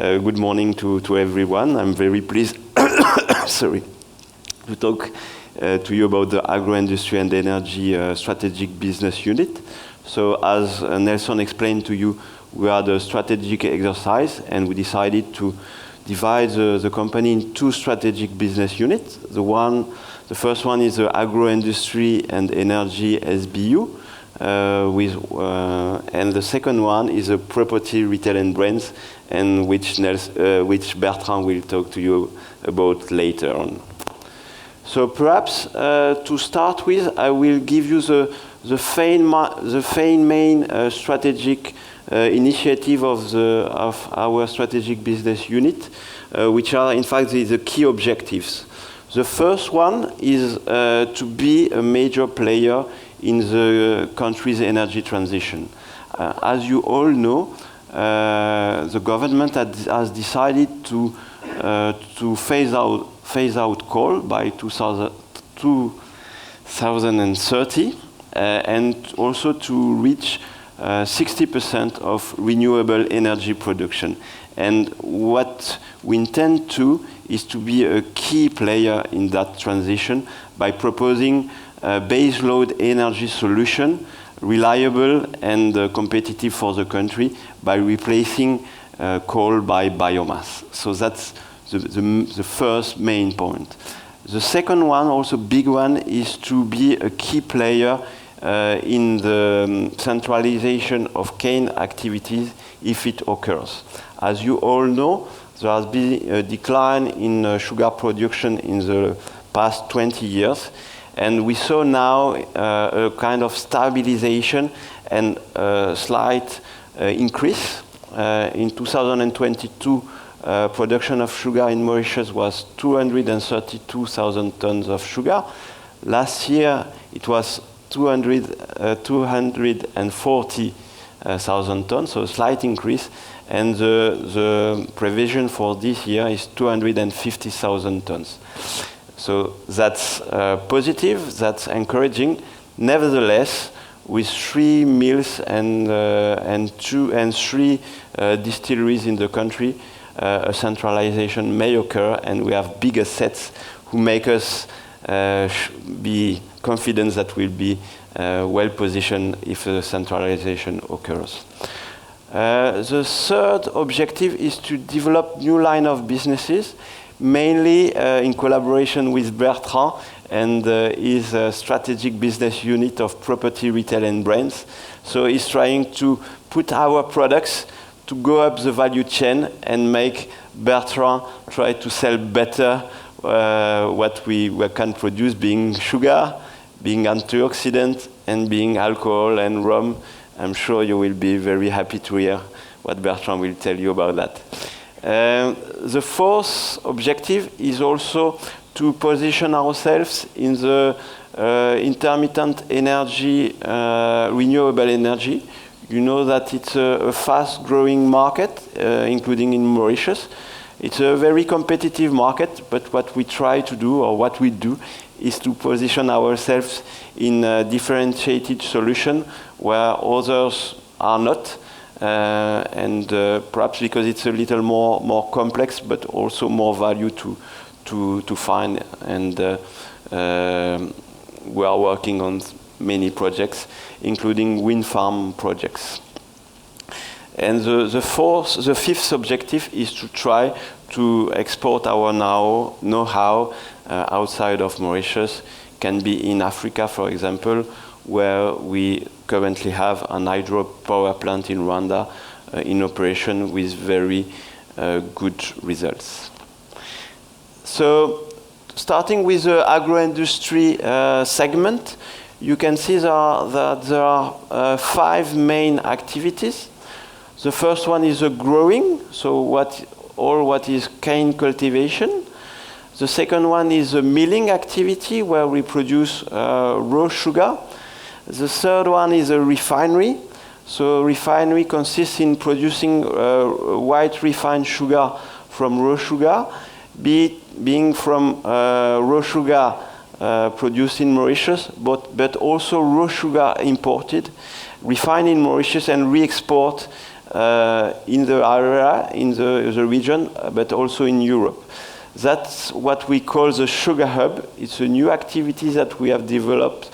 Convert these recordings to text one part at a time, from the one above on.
Good morning to everyone. I'm very pleased sorry, to talk to you about the Agro Industry and Energy Strategic Business Unit. So as Nelson explained to you, we are the strategic exercise, and we decided to divide the company in two strategic business units. The first one is the Agro Industry and Energy SBU, and the second one is a Property, Retail and Brands, and which Bertrand will talk to you about later on. So perhaps to start with, I will give you the main strategic initiative of our strategic business unit, which are in fact the key objectives. The first one is to be a major player in the country's energy transition. As you all know, the government has decided to phase out coal by 2030, and also to reach 60% of renewable energy production. And what we intend to is to be a key player in that transition by proposing a baseload energy solution, reliable and competitive for the country, by replacing coal by biomass. So that's the first main point. The second one, also big one, is to be a key player in the centralization of cane activities if it occurs. As you all know, there has been a decline in sugar production in the past 20 years, and we saw now a kind of stabilization and a slight increase. In 2022, production of sugar in Mauritius was 232,000 tons of sugar. Last year, it was 240,000 tons, so a slight increase. And the provision for this year is 250,000 tons. So that's positive, that's encouraging. Nevertheless, with 3 mills and 3 distilleries in the country, a centralization may occur, and we have big assets who make us be confident that we'll be well positioned if a centralization occurs. The third objective is to develop new line of businesses, mainly in collaboration with Bertrand and his strategic business unit of Property, Retail and Brands. So he's trying to put our products to go up the value chain and make Bertrand try to sell better what we can produce, being sugar, being antioxidant, and being alcohol and rum. I'm sure you will be very happy to hear what Bertrand will tell you about that. The fourth objective is also to position ourselves in the intermittent energy, renewable energy. You know that it's a fast-growing market, including in Mauritius. It's a very competitive market, but what we try to do, or what we do, is to position ourselves in a differentiated solution where others are not, and perhaps because it's a little more complex, but also more value to find. And we are working on many projects, including wind farm projects. And the fifth objective is to try to export our know-how outside of Mauritius. Can be in Africa, for example, where we currently have an hydro power plant in Rwanda in operation with very good results. So, starting with the agro-industry segment, you can see that there are 5 main activities. The first one is growing, so what is cane cultivation. The second one is a milling activity, where we produce raw sugar. The third one is a refinery. So refinery consists in producing white refined sugar from raw sugar, being from raw sugar produced in Mauritius, but also raw sugar imported, refined in Mauritius and re-export in the area, in the region, but also in Europe. That's what we call the Sugar Hub. It's a new activity that we have developed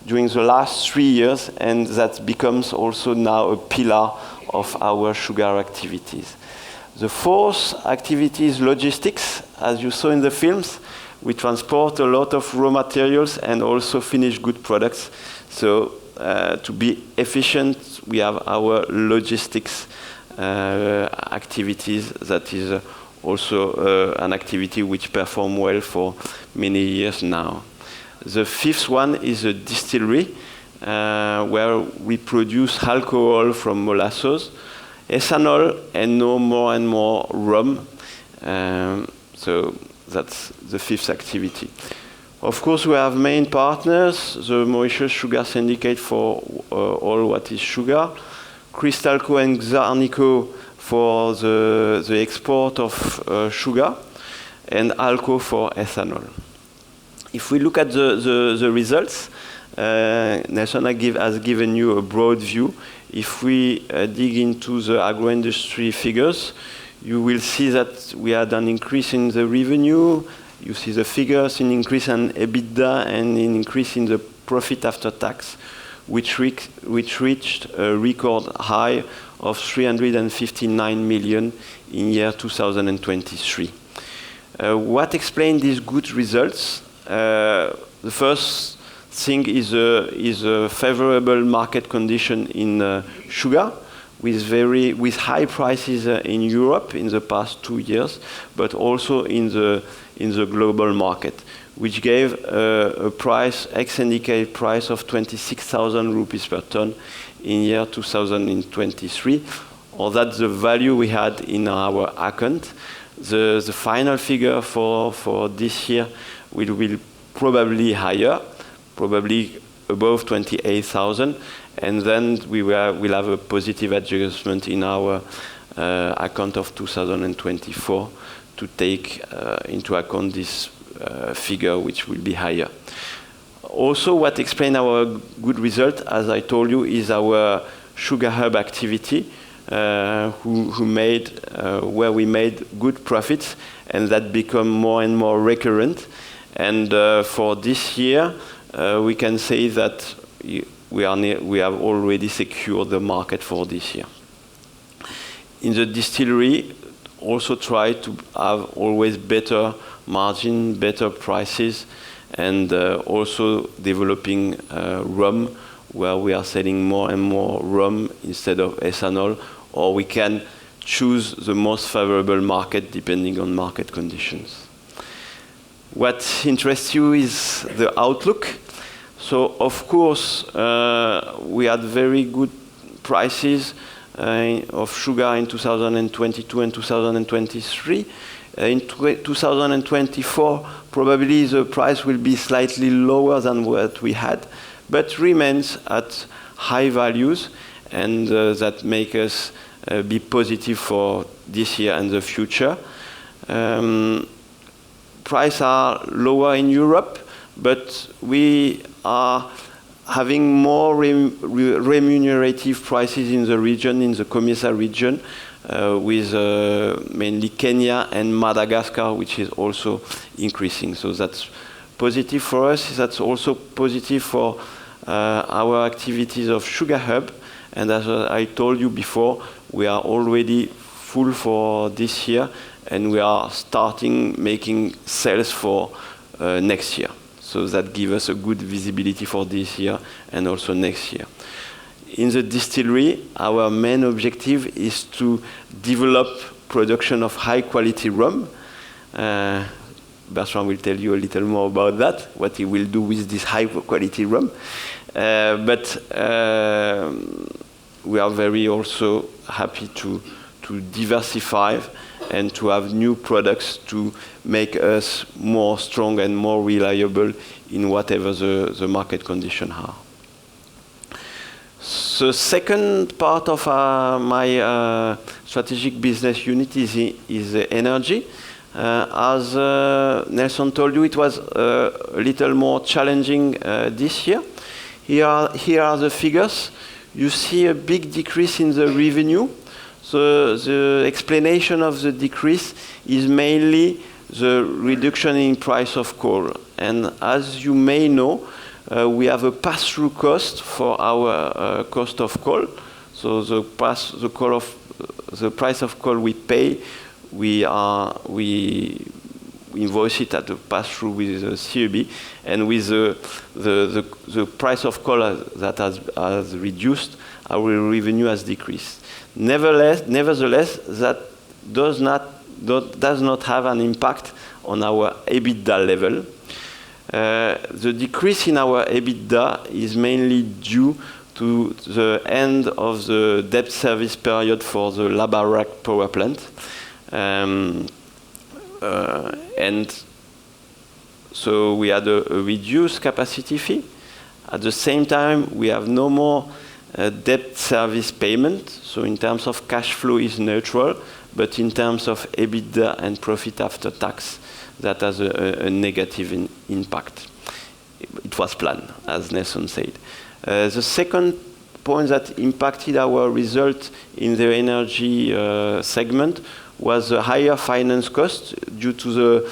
during the last 3 years, and that becomes also now a pillar of our sugar activities. The fourth activity is logistics. As you saw in the films, we transport a lot of raw materials and also finished good products. So to be efficient, we have our logistics activities. That is also an activity which performs well for many years now. The fifth one is a distillery, where we produce alcohol from molasses, ethanol, and now more and more rum. So that's the fifth activity. Of course, we have main partners, the Mauritius Sugar Syndicate for all what is sugar, Cristalco and Xarnico for the export of sugar, and Alco for ethanol. If we look at the results, Nelson has given you a broad view. If we dig into the agro-industry figures, you will see that we had an increase in the revenue. You see the figures in increase in EBITDA and in increase in the profit after tax, which reached a record high of 359 million in year 2023. What explained these good results? The first thing is a favorable market condition in sugar, with high prices in Europe in the past 2 years, but also in the global market, which gave a price, ex-indicate price of 26,000 rupees per ton in year 2023, or that's the value we had in our account. The final figure for this year will probably higher, probably above 28,000, and then we'll have a positive adjustment in our account of 2024 to take into account this figure, which will be higher. Also, what explains our good result, as I told you, is our Sugar Hub activity, where we made good profits, and that become more and more recurrent. And for this year, we can say that we have already secured the market for this year. In the distillery, also try to have always better margin, better prices, and also developing rum, where we are selling more and more rum instead of ethanol, or we can choose the most favorable market depending on market conditions. What interests you is the outlook. So, of course, we had very good prices of sugar in 2022 and 2023. In 2024, probably the price will be slightly lower than what we had, but remains at high values, and that make us be positive for this year and the future. Prices are lower in Europe, but we are having more remunerative prices in the region, in the COMESA region, with mainly Kenya and Madagascar, which is also increasing. So that's positive for us. That's also positive for our activities of Sugar Hub. And as I told you before, we are already full for this year, and we are starting making sales for next year. So that gives us a good visibility for this year and also next year. In the distillery, our main objective is to develop production of high-quality rum. Bertrand will tell you a little more about that, what he will do with this high-quality rum. But we are very also happy to diversify and to have new products to make us more strong and more reliable in whatever the market conditions are. The second part of my strategic business unit is energy. As Nelson told you, it was a little more challenging this year. Here are the figures. You see a big decrease in the revenue. So the explanation of the decrease is mainly the reduction in price of coal. And as you may know, we have a pass-through cost for our cost of coal. So the price of coal we pay, we invoice it at the pass-through with the CEB, and with the price of coal that has reduced, our revenue has decreased. Nevertheless, that does not have an impact on our EBITDA level. The decrease in our EBITDA is mainly due to the end of the debt service period for the Labarrak power plant. And so we had a reduced capacity fee. At the same time, we have no more debt service payment. So in terms of cash flow is neutral, but in terms of EBITDA and profit after tax, that has a negative impact. It was planned, as Nelson said. The second point that impacted our result in the energy segment was a higher finance cost due to the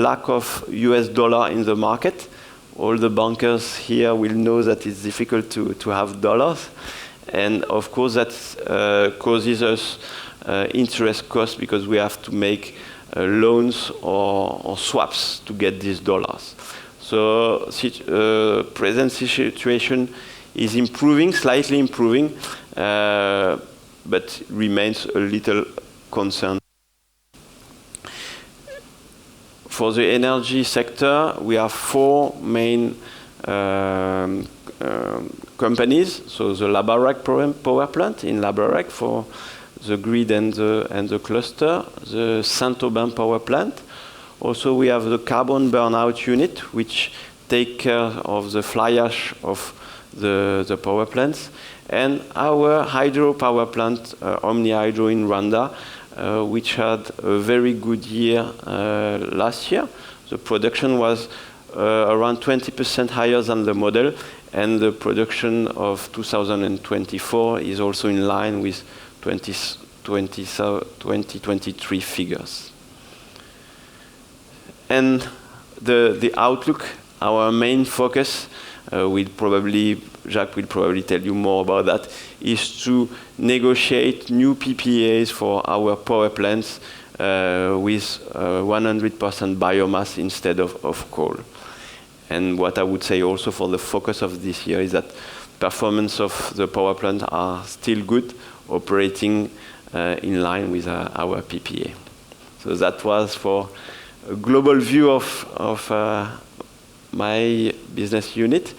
lack of US dollar in the market. All the bankers here will know that it's difficult to have dollars. And of course that causes us interest costs because we have to make loans or swaps to get these dollars. So present situation is improving, slightly improving, but remains a little concern. For the energy sector, we have four main companies. So the Labarrak power plant in Labarrak for the grid and the cluster, the Saint-Aubin power plant. Also, we have the carbon burnout unit, which take care of the fly ash of the power plants, and our hydro power plant, Omni Hydro in Rwanda, which had a very good year last year. The production was around 20% higher than the model, and the production of 2024 is also in line with 2023 figures. And the outlook, our main focus, Jacques will probably tell you more about that, is to negotiate new PPAs for our power plants with 100% biomass instead of coal. And what I would say also for the focus of this year is that performance of the power plant are still good, operating in line with our PPA. So that was for a global view of my business unit.